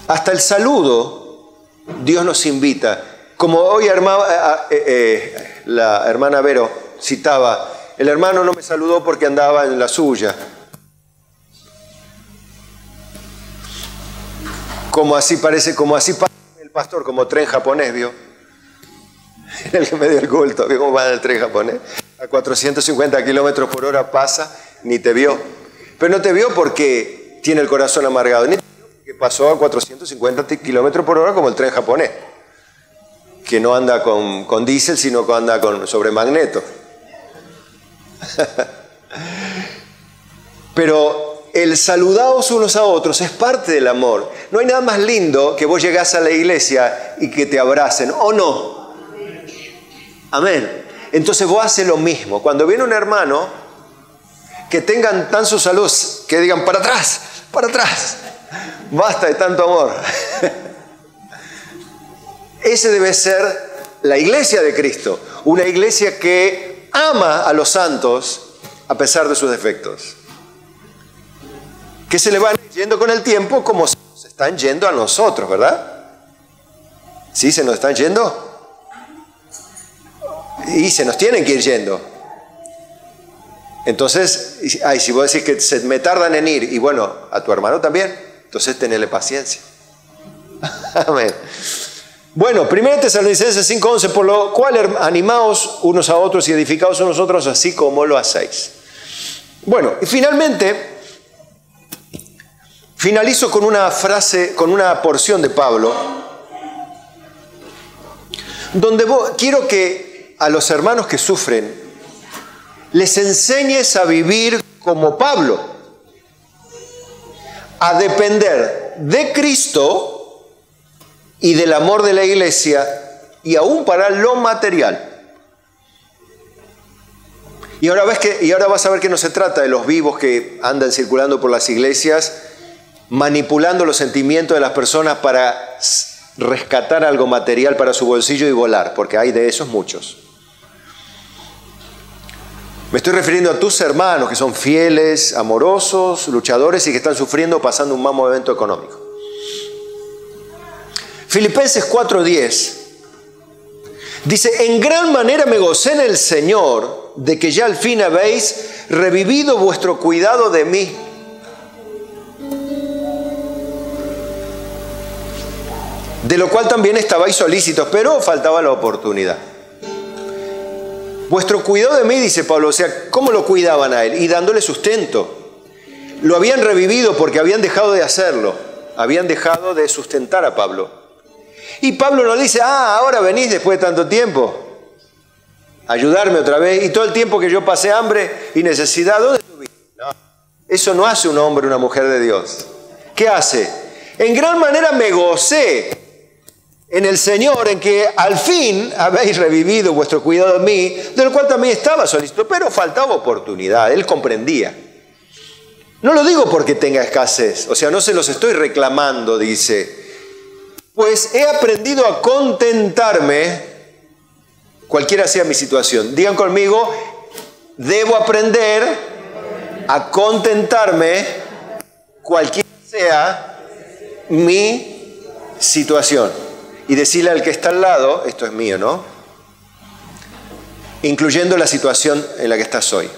Hasta el saludo Dios nos invita. Como hoy la hermana Vero citaba, el hermano no me saludó porque andaba en la suya. Como así parece el pastor, como tren japonés, ¿vio? El que me dio el culto, ¿vio cómo va el tren japonés? A 450 kilómetros por hora pasa, ni te vio. Pero no te vio porque tiene el corazón amargado, ni te vio porque pasó a 450 kilómetros por hora como el tren japonés, que no anda con diésel, sino que anda sobre magneto. Pero el saludaos unos a otros es parte del amor. No hay nada más lindo que vos llegás a la iglesia y que te abracen, ¿o no? Amén. Entonces vos haces lo mismo. Cuando viene un hermano, que tengan tan su salud, que digan, para atrás, basta de tanto amor. Ese debe ser la iglesia de Cristo, una iglesia que ama a los santos a pesar de sus defectos. Que se le van yendo con el tiempo como se nos están yendo a nosotros, ¿verdad? ¿Sí se nos están yendo? Y se nos tienen que ir yendo. Entonces, si vos decís que se me tardan en ir, y bueno, a tu hermano también, entonces tenele paciencia. Amén. Bueno, 1 Tesalonicenses 5:11, por lo cual animaos unos a otros y edificaos unos a otros así como lo hacéis. Bueno, y finalmente, finalizo con una frase, con una porción de Pablo, donde quiero que a los hermanos que sufren les enseñes a vivir como Pablo, a depender de Cristo y del amor de la iglesia, y aún para lo material. Y ahora vas a ver que no se trata de los vivos que andan circulando por las iglesias, manipulando los sentimientos de las personas para rescatar algo material para su bolsillo y volar, porque hay de esos muchos. Me estoy refiriendo a tus hermanos que son fieles, amorosos, luchadores y que están sufriendo pasando un mal momento económico. Filipenses 4:10 dice, en gran manera me gocé en el Señor de que ya al fin habéis revivido vuestro cuidado de mí. De lo cual también estabais solícitos, pero faltaba la oportunidad. Vuestro cuidado de mí, dice Pablo, o sea, ¿cómo lo cuidaban a él? Y dándole sustento. Lo habían revivido porque habían dejado de hacerlo. Habían dejado de sustentar a Pablo. Y Pablo no dice, ahora venís después de tanto tiempo. Ayudarme otra vez. Y todo el tiempo que yo pasé hambre y necesidad, ¿dónde estuviste? No. Eso no hace un hombre o una mujer de Dios. ¿Qué hace? En gran manera me gocé en el Señor, en que al fin habéis revivido vuestro cuidado de mí, del cual también estaba solícito, pero faltaba oportunidad, él comprendía. No lo digo porque tenga escasez, o sea, no se los estoy reclamando, dice, pues he aprendido a contentarme, cualquiera sea mi situación. Digan conmigo, debo aprender a contentarme, cualquiera sea mi situación. Y decirle al que está al lado, esto es mío, ¿no? Incluyendo la situación en la que estás hoy.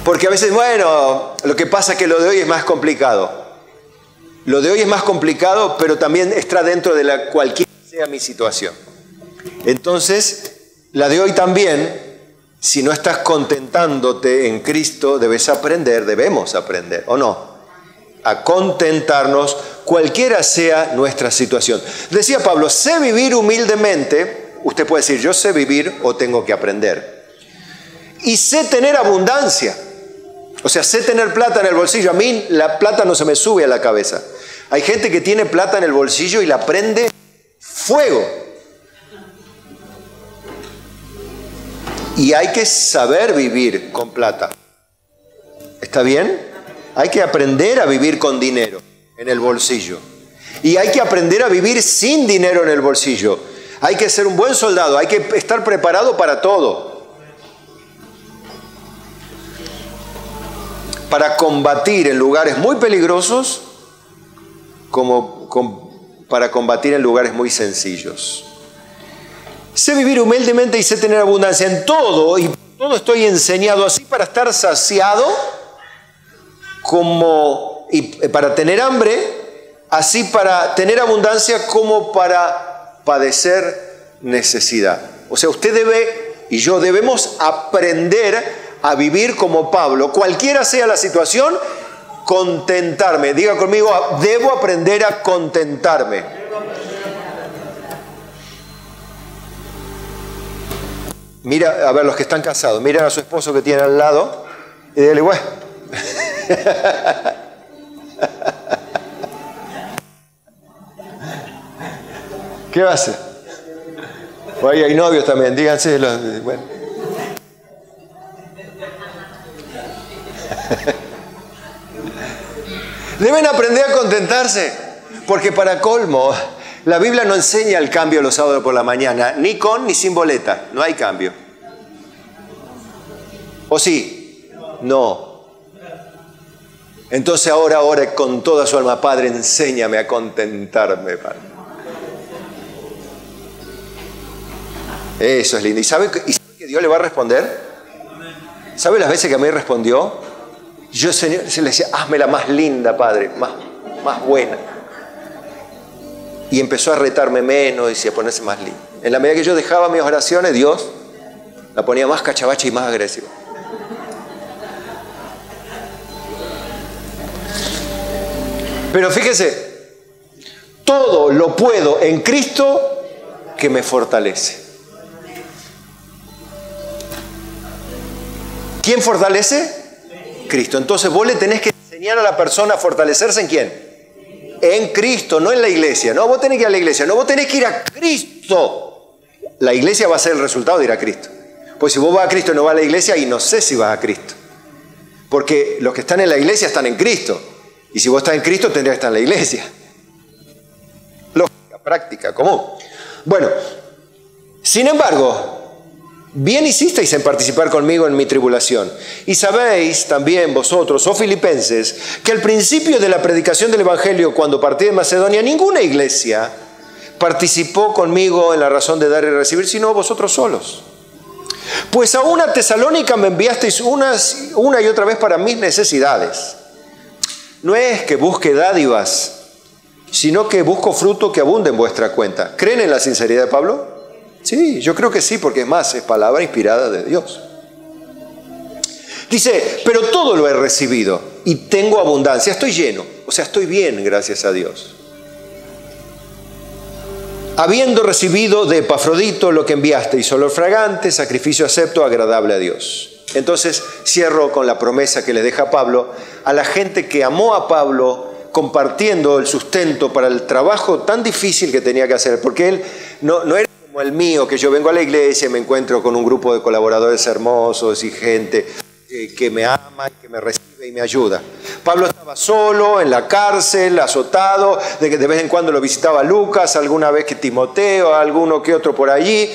Porque a veces, bueno, lo que pasa es que lo de hoy es más complicado. Lo de hoy es más complicado, pero también está dentro de la cualquiera sea mi situación. Entonces, la de hoy también, si no estás contentándote en Cristo, debemos aprender, ¿o no? A contentarnos cualquiera sea nuestra situación. Decía Pablo, sé vivir humildemente. Usted puede decir, yo sé vivir o tengo que aprender. Y sé tener abundancia. O sea, sé tener plata en el bolsillo. A mí la plata no se me sube a la cabeza. Hay gente que tiene plata en el bolsillo y la prende fuego. Y hay que saber vivir con plata. ¿Está bien? Hay que aprender a vivir con dinero en el bolsillo. Y hay que aprender a vivir sin dinero en el bolsillo. Hay que ser un buen soldado, hay que estar preparado para todo. Para combatir en lugares muy peligrosos, como para combatir en lugares muy sencillos. Sé vivir humildemente y sé tener abundancia en todo, y todo estoy enseñado así para estar saciado, y para tener hambre, así para tener abundancia como para padecer necesidad. O sea, usted debe y yo debemos aprender a vivir como Pablo, cualquiera sea la situación, contentarme. Diga conmigo, debo aprender a contentarme. Mira, a ver, los que están casados, miren a su esposo que tiene al lado y dígale, bueno. ¿Qué va a hacer? O ahí hay novios también, díganse. Bueno. Deben aprender a contentarse, porque para colmo, la Biblia no enseña el cambio los sábados por la mañana, ni con ni sin boleta, no hay cambio. ¿O sí? No. Entonces ahora ore con toda su alma, Padre, enséñame a contentarme, Padre. Eso es lindo. ¿Y sabe que Dios le va a responder? ¿Sabe las veces que a mí respondió? Yo, Señor, se le decía, hazme la más linda, Padre, más buena. Y empezó a retarme menos y a ponerse más linda. En la medida que yo dejaba mis oraciones, Dios la ponía más cachabacha y más agresiva. Pero fíjese, todo lo puedo en Cristo que me fortalece. ¿Quién fortalece? Cristo. Entonces vos le tenés que enseñar a la persona a fortalecerse ¿en quién? En Cristo, no en la iglesia. No, vos tenés que ir a la iglesia, no, vos tenés que ir a Cristo. La iglesia va a ser el resultado de ir a Cristo. Pues si vos vas a Cristo y no vas a la iglesia, y no sé si vas a Cristo. Porque los que están en la iglesia están en Cristo. Y si vos estás en Cristo, tendrías que estar en la iglesia. Lógica, práctica, común. Bueno, sin embargo, bien hicisteis en participar conmigo en mi tribulación. Y sabéis también vosotros, oh filipenses, que al principio de la predicación del Evangelio, cuando partí de Macedonia, ninguna iglesia participó conmigo en la razón de dar y recibir, sino vosotros solos. Pues a una Tesalónica me enviasteis una y otra vez para mis necesidades. No es que busque dádivas, sino que busco fruto que abunde en vuestra cuenta. ¿Creen en la sinceridad de Pablo? Sí, yo creo que sí, porque es más, es palabra inspirada de Dios. Dice, pero todo lo he recibido y tengo abundancia, estoy lleno, o sea, estoy bien, gracias a Dios. Habiendo recibido de Epafrodito lo que enviasteis, olor fragante, sacrificio acepto, agradable a Dios. Entonces cierro con la promesa que le deja Pablo a la gente que amó a Pablo, compartiendo el sustento para el trabajo tan difícil que tenía que hacer, porque él no era como el mío, que yo vengo a la iglesia y me encuentro con un grupo de colaboradores hermosos y gente que me ama, que me recibe y me ayuda. Pablo estaba solo, en la cárcel, azotado, de vez en cuando lo visitaba Lucas, alguna vez que Timoteo, alguno que otro por allí,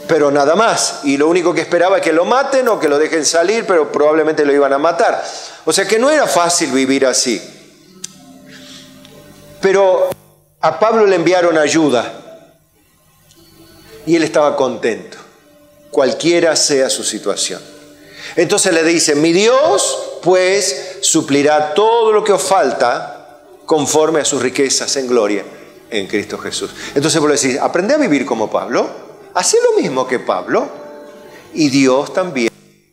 pero nada más. Y lo único que esperaba es que lo maten o que lo dejen salir, pero probablemente lo iban a matar. O sea que no era fácil vivir así. Pero a Pablo le enviaron ayuda y él estaba contento, cualquiera sea su situación. Entonces le dice, mi Dios pues suplirá todo lo que os falta conforme a sus riquezas en gloria en Cristo Jesús. Entonces vos le decís, aprende a vivir como Pablo, haz lo mismo que Pablo y Dios también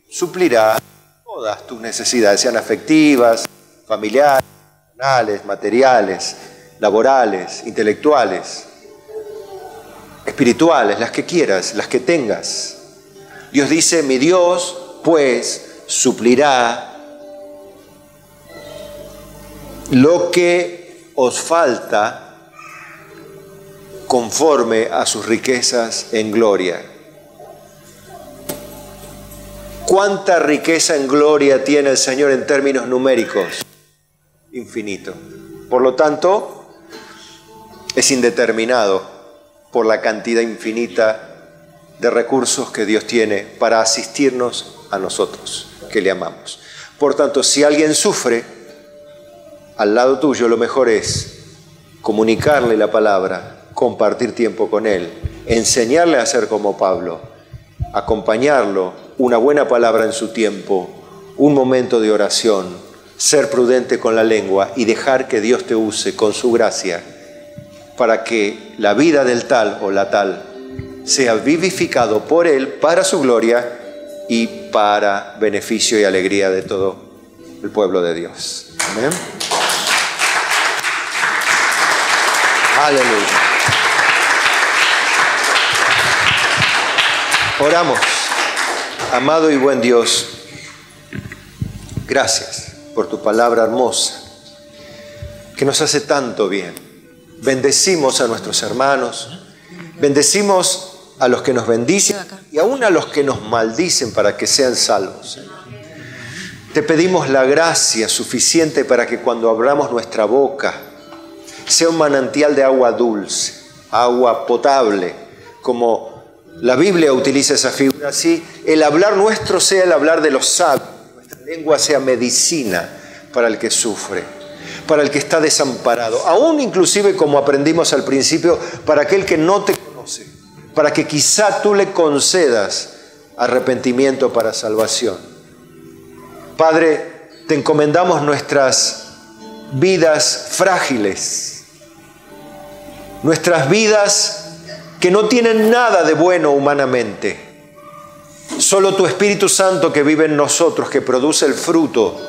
suplirá todas tus necesidades, sean afectivas, familiares, personales, materiales, laborales, intelectuales, espirituales, las que quieras, las que tengas. Dios dice, mi Dios pues suplirá lo que os falta conforme a sus riquezas en gloria. ¿Cuánta riqueza en gloria tiene el Señor en términos numéricos? Infinito. Por lo tanto, es indeterminado por la cantidad infinita de recursos que Dios tiene para asistirnos a nosotros, que le amamos. Por tanto, si alguien sufre al lado tuyo, lo mejor es comunicarle la palabra, compartir tiempo con él, enseñarle a ser como Pablo, acompañarlo, una buena palabra en su tiempo, un momento de oración, ser prudente con la lengua y dejar que Dios te use con su gracia para que la vida del tal o la tal sea vivificado por Él para su gloria y para beneficio y alegría de todo el pueblo de Dios. Amén. Aleluya. Oramos. Amado y buen Dios, gracias por tu palabra hermosa, que nos hace tanto bien. Bendecimos a nuestros hermanos, bendecimos a los que nos bendicen y aún a los que nos maldicen para que sean salvos. Te pedimos la gracia suficiente para que cuando abramos nuestra boca sea un manantial de agua dulce, agua potable, como la Biblia utiliza esa figura así. El hablar nuestro sea el hablar de los sabios, nuestra lengua sea medicina para el que sufre, para el que está desamparado, aún inclusive, como aprendimos al principio, para aquel que no te conoce, para que quizá tú le concedas arrepentimiento para salvación. Padre, te encomendamos nuestras vidas frágiles, nuestras vidas que no tienen nada de bueno humanamente. Solo tu Espíritu Santo que vive en nosotros, que produce el fruto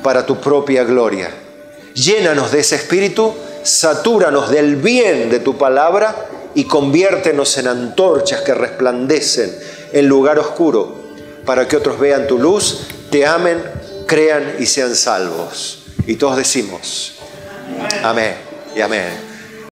para tu propia gloria. Llénanos de ese Espíritu, satúranos del bien de tu palabra y conviértenos en antorchas que resplandecen en lugar oscuro para que otros vean tu luz, te amen, crean y sean salvos. Y todos decimos amén y amén.